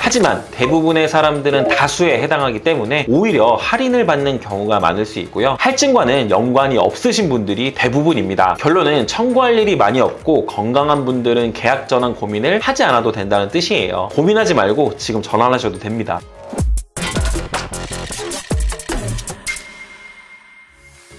하지만 대부분의 사람들은 다수에 해당하기 때문에 오히려 할인을 받는 경우가 많을 수 있고요. 할증과는 연관이 없으신 분들이 대부분입니다. 결론은 청구할 일이 많이 없고 건강한 분들은 계약 전환 고민을 하지 않아도 된다는 뜻이에요. 고민하지 말고 지금 전환하셔도 됩니다.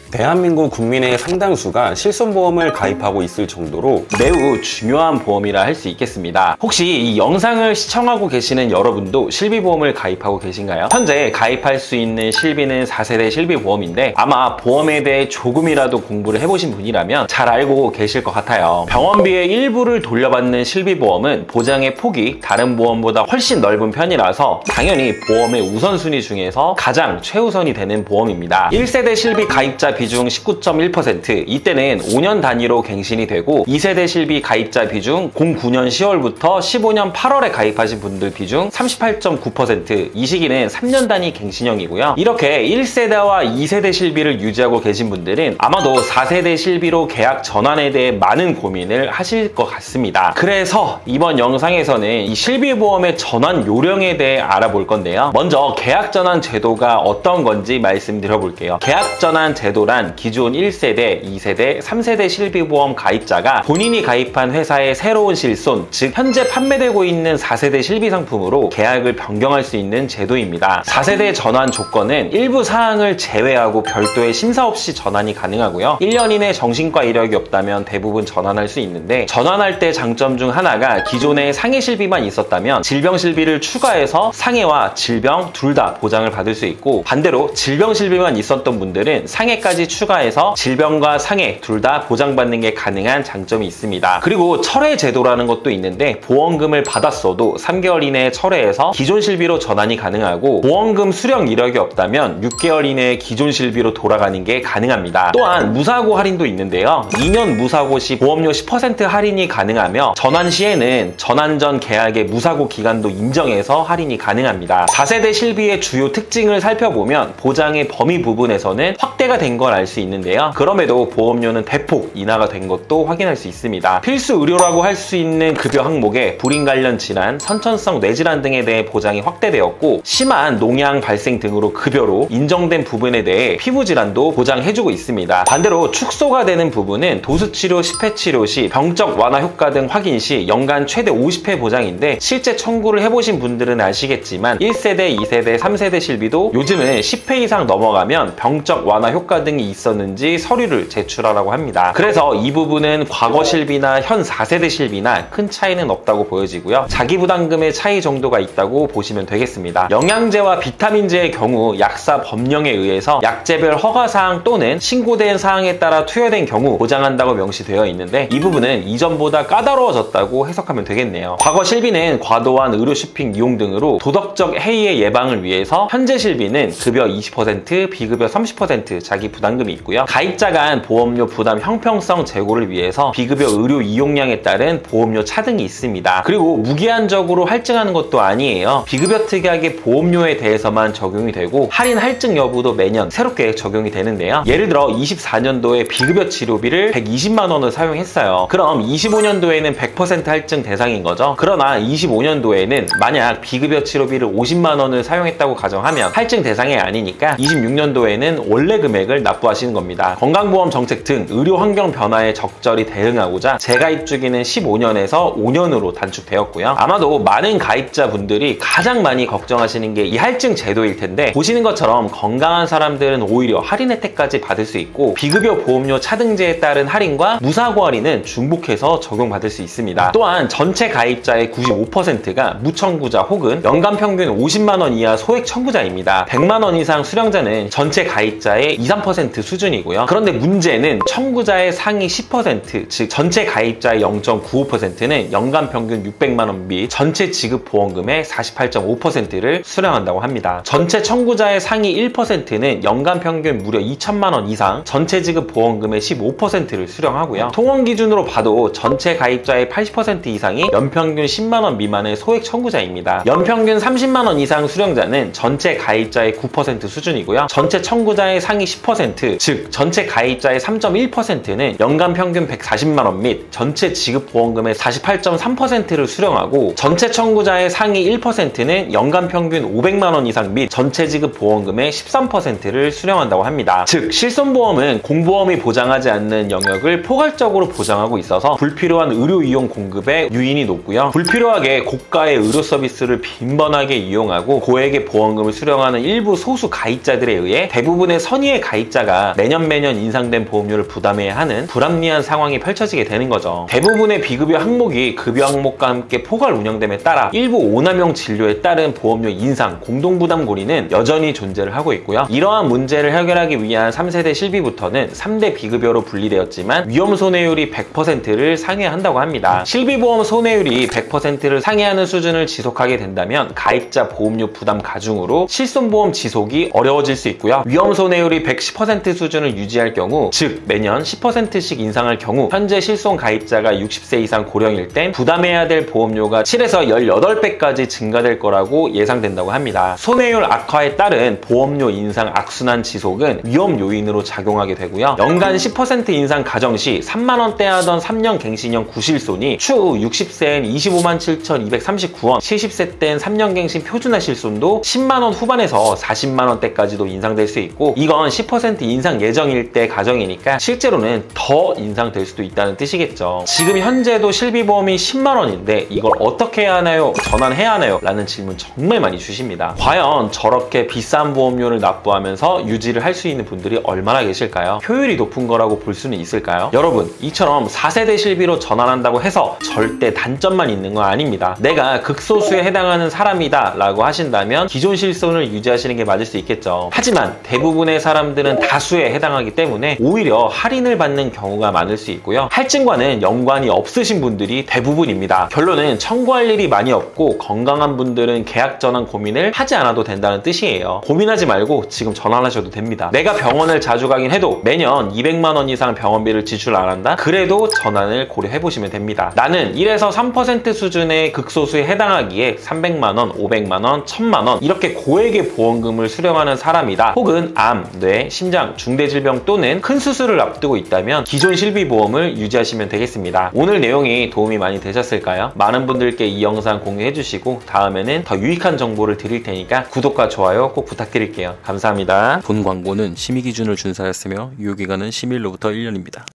대한민국 국민의 상당수가 실손보험을 가입하고 있을 정도로 매우 중요한 보험이라 할 수 있겠습니다. 혹시 이 영상을 시청하고 계시는 여러분도 실비보험을 가입하고 계신가요? 현재 가입할 수 있는 실비는 4세대 실비보험인데 아마 보험에 대해 조금이라도 공부를 해보신 분이라면 잘 알고 계실 것 같아요. 병원비의 일부를 돌려받는 실비보험은 보장의 폭이 다른 보험보다 훨씬 넓은 편이라서 당연히 보험의 우선순위 중에서 가장 최우선이 되는 보험입니다. 1세대 실비 가입자 비중 19.1%, 이때는 5년 단위로 갱신이 되고 2세대 실비 가입자 비중 09년 10월부터 15년 8월에 가입하신 분들 비중 38.9%, 이 시기는 3년 단위 갱신형이고요. 이렇게 1세대와 2세대 실비를 유지하고 계신 분들은 아마도 4세대 실비로 계약 전환에 대해 많은 고민을 하실 것 같습니다. 그래서 이번 영상에서는 이 실비보험의 전환 요령에 대해 알아볼 건데요. 먼저 계약 전환 제도가 어떤 건지 말씀드려 볼게요. 계약 전환 제도란 기존 1세대, 2세대, 3세대 실비보험 가입자가 본인이 가입한 회사의 새로운 실손, 즉 현재 판매되고 있는 4세대 실비 상품으로 계약을 변경할 수 있는 제도입니다. 4세대 전환 조건은 일부 사항을 제외하고 별도의 심사 없이 전환이 가능하고요. 1년 이내 정신과 이력이 없다면 대부분 전환할 수 있는데, 전환할 때 장점 중 하나가 기존에 상해 실비만 있었다면 질병 실비를 추가해서 상해와 질병 둘 다 보장을 받을 수 있고, 반대로 질병 실비만 있었던 분들은 상해까지 추가해서 질병과 상해 둘 다 보장받는 게 가능한 장점이 있습니다. 그리고 철회 제도라는 것도 있는데, 보험금을 받았어도 3개월 이내에 철회해서 기존 실비로 전환이 가능하고, 보험금 수령 이력이 없다면 6개월 이내에 기존 실비로 돌아가는 게 가능합니다. 또한 무사고 할인도 있는데요. 2년 무사고 시 보험료 10% 할인이 가능하며, 전환 시에는 전환 전 계약의 무사고 기간도 인정해서 할인이 가능합니다. 4세대 실비의 주요 특징을 살펴보면 보장의 범위 부분에서는 확대가 된 걸 알 수 있는데요. 그럼에도 보험료는 대폭 인하가 된 것도 확인할 수 있습니다. 필수 의료라고 할 수 있는 급여 항목에 불임 관련 질환, 선천성 뇌질환 등에 대해 보장이 확대되었고, 심한 농양 발생 등으로 급여로 인정된 부분에 대해 피부질환도 보장해주고 있습니다. 반대로 축소가 되는 부분은 도수치료, 실패치료 시 병적 완화 효과 등 확인 시 연간 최대 50회 보장인데, 실제 청구를 해보신 분들은 아시겠지만 1세대, 2세대, 3세대 실비도 요즘은 10회 이상 넘어가면 병적 완화 효과 등이 있었는지 서류를 제출하라고 합니다. 그래서 이 부분은 과거 실비나 현 4세대 실비나 큰 차이는 없다고 보여지고요. 자기부담금의 차이 정도가 있다고 보시면 되겠습니다. 영양제와 비타민제의 경우 약사 법령에 의해서 약제별 허가사항 또는 신고된 사항에 따라 투여된 경우 보장한다고 명시되어 있는데, 이 부분은 이전보다 까다로워졌다고 해석하면 되겠네요. 과거 실비는 과도한 의료 쇼핑 이용 등으로 도덕적 해이의 예방을 위해서 현재 실비는 급여 20%, 비급여 30% 자기 부담금이 있고요. 가입자 간 보험료 부담 형평성 제고를 위해서 비급여 의료 이용량에 따른 보험료 차등이 있습니다. 그리고 무기한적으로 할증하는 것도 아니에요. 비급여 특약의 보험료에 대해서만 적용이 되고, 할인 할증 여부도 매년 새롭게 적용이 되는데요. 예를 들어 24년도에 비급여 치료비를 120만 원을 사용했어요. 그럼 25년도에는 100% 할증 대상인 거죠. 그러나 25년도에는 만약 비급여 치료비를 50만 원을 사용했다고 가정하면 할증 대상이 아니니까 26년도에는 원래 금액을 납부하시는 겁니다. 건강보험 정책 등 의료 환경 변화에 적절히 대응하고자 재가입 주기는 15년에서 5년으로 단축되었고요. 아마도 많은 가입자분들이 가장 많이 걱정하시는 게 이 할증 제도일 텐데, 보시는 것처럼 건강한 사람들은 오히려 할인 혜택까지 받을 수 있고, 비급여 보험료 차등제에 따른 할인과 무사고 할인은 중복해서 적용받을 수 있습니다. 또한 전체 가입자의 95%가 무청구자 혹은 연간 평균 50만 원 이하 소액 청구자입니다. 100만 원 이상 수령자는 전체 가입자의 2, 3% 수준이고요. 그런데 문제는 청구자의 상위 10%, 즉 전체 가입자의 0.95%는 연간 평균 600만 원 및 전체 지급 보험금의 48.5%를 수령한다고 합니다. 전체 청구자의 상위 1%는 연간 평균 무려 2천만 원 이상 전체 지급 보험금의 15%를 수령하고요. 통원 기준으로 봐도 전체 가입자의 80% 이상이 연평균 10만 원 미만의 소액 청구자입니다. 연평균 30만 원 이상 수령자는 전체 가입자의 9% 수준이고요. 전체 청구자의 상위 10%, 3%, 즉 전체 가입자의 3.1%는 연간 평균 140만 원 및 전체 지급 보험금의 48.3%를 수령하고 전체 청구자의 상위 1%는 연간 평균 500만 원 이상 및 전체 지급 보험금의 13%를 수령한다고 합니다. 즉 실손보험은 공보험이 보장하지 않는 영역을 포괄적으로 보장하고 있어서 불필요한 의료 이용 공급에 유인이 높고요. 불필요하게 고가의 의료 서비스를 빈번하게 이용하고 고액의 보험금을 수령하는 일부 소수 가입자들에 의해 대부분의 선의의 가입자가 매년 인상된 보험료를 부담해야 하는 불합리한 상황이 펼쳐지게 되는 거죠. 대부분의 비급여 항목이 급여 항목과 함께 포괄 운영됨에 따라 일부 오남용 진료에 따른 보험료 인상, 공동부담 고리는 여전히 존재를 하고 있고요. 이러한 문제를 해결하기 위한 3세대 실비부터는 3대 비급여로 분리되었지만 위험 손해율이 100%를 상회한다고 합니다. 실비보험 손해율이 100%를 상회하는 수준을 지속하게 된다면 가입자 보험료 부담 가중으로 실손보험 지속이 어려워질 수 있고요. 위험 손해율이 110% 수준을 유지할 경우, 즉 매년 10%씩 인상할 경우 현재 실손 가입자가 60세 이상 고령일 땐 부담해야 될 보험료가 7에서 18배까지 증가될 거라고 예상된다고 합니다. 손해율 악화에 따른 보험료 인상 악순환 지속은 위험 요인으로 작용하게 되고요. 연간 10% 인상 가정 시 3만 원대 하던 3년 갱신형 구실손이 추후 60세엔 25만 7,239원, 70세 땐 3년 갱신 표준화 실손도 10만 원 후반에서 40만 원대까지도 인상될 수 있고, 이건 10% 인상 예정일 때 가정이니까 실제로는 더 인상될 수도 있다는 뜻이겠죠. 지금 현재도 실비보험이 10만 원인데 이걸 어떻게 해야 하나요? 전환해야 하나요? 라는 질문 정말 많이 주십니다. 과연 저렇게 비싼 보험료를 납부하면서 유지를 할 수 있는 분들이 얼마나 계실까요? 효율이 높은 거라고 볼 수는 있을까요? 여러분, 이처럼 4세대 실비로 전환한다고 해서 절대 단점만 있는 건 아닙니다. 내가 극소수에 해당하는 사람이다 라고 하신다면 기존 실손을 유지하시는 게 맞을 수 있겠죠. 하지만 대부분의 사람들은 다수에 해당하기 때문에 오히려 할인을 받는 경우가 많을 수 있고요. 할증과는 연관이 없으신 분들이 대부분입니다. 결론은 청구할 일이 많이 없고 건강한 분들은 계약 전환 고민을 하지 않아도 된다는 뜻이에요. 고민하지 말고 지금 전환하셔도 됩니다. 내가 병원을 자주 가긴 해도 매년 200만 원 이상 병원비를 지출 안 한다? 그래도 전환을 고려해보시면 됩니다. 나는 1에서 3% 수준의 극소수에 해당하기에 300만 원, 500만 원, 1000만 원 이렇게 고액의 보험금을 수령하는 사람이다. 혹은 암, 뇌, 심장, 중대질병 또는 큰 수술을 앞두고 있다면 기존 실비보험을 유지하시면 되겠습니다. 오늘 내용이 도움이 많이 되셨을까요? 많은 분들께 이 영상 공유해주시고 다음에는 더 유익한 정보를 드릴 테니까 구독과 좋아요 꼭 부탁드릴게요. 감사합니다. 본 광고는 심의 기준을 준수하였으며 유효기간은 심의일로부터 1년입니다.